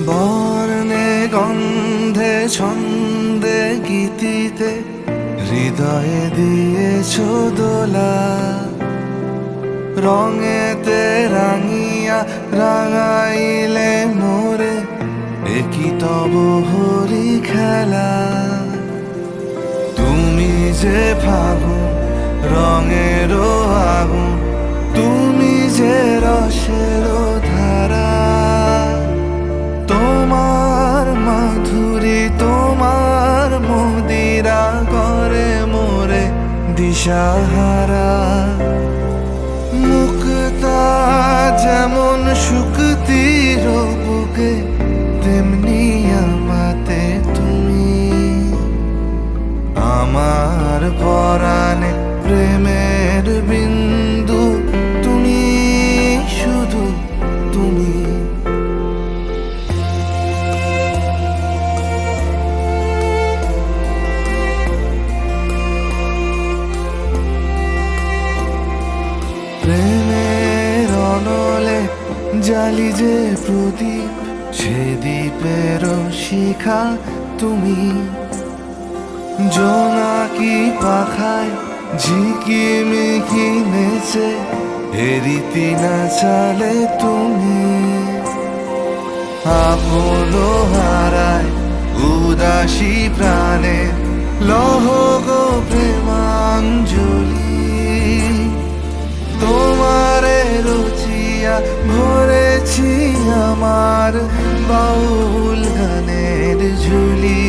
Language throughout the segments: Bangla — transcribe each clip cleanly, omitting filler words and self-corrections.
বর্ণে গন্ধে ছন্দে গীতিতে হৃদয়ে দিয়েছ দোলা, রঙেতে রাঙিয়া রাঙাইলে মোরে একই তব হরি খেলা। তুমি যে ফাগুন রঙেরও আগুন, তুমি যে রসেরও ধারা, তোমার মাধুরী তোমার মদিরা করে মোরে দিশাহারা। মুক্তা যেমন শুকতির বুকে, তেমনি আমাতে তুমি। আমার পরাণে প্রেমের বিন্দু তুমি, শুধু তুমি। প্রেমের অনলে জালি যে প্রদীপ, সে দ্বীপের শিখা তুমি। জোনাকি পাখায় ঝিকিমিকি নেচে এরিতি না চালে তুমি। আপন হারায় উদাসী প্রাণে লহ গো প্রেমাঞ্জলি। তোমারে রচিয়া ভরেছি আমার বাউল গানের ঝুলি।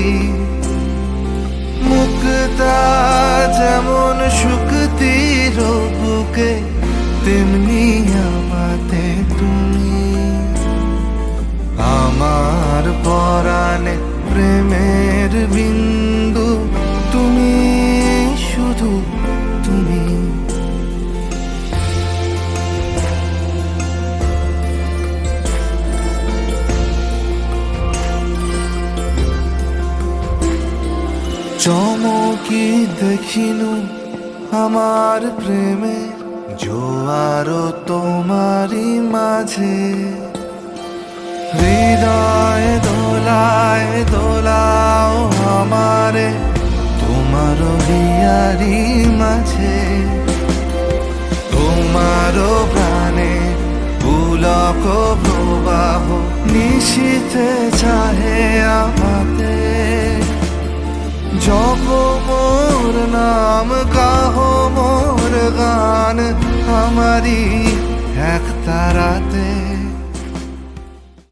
মুক্তা যেমন শুকতির বুকে, তেমনি আমাতে তুমি। আমার পরাণে প্রেমের বিন্দু তুমি, শুধু তুমি। চমকি দেখিনু আমার প্রেমে জোয়ার তোমারই মাঝে। হৃদয় দোলায় দোলাও আমারে তোমার হিয়ারি মাঝে। তোমার প্রাণে পুলক প্রবাহ নিশীথে চাহে আমাতে। জপ মোর নাম গাহ মোর গান, আমারি এক তারা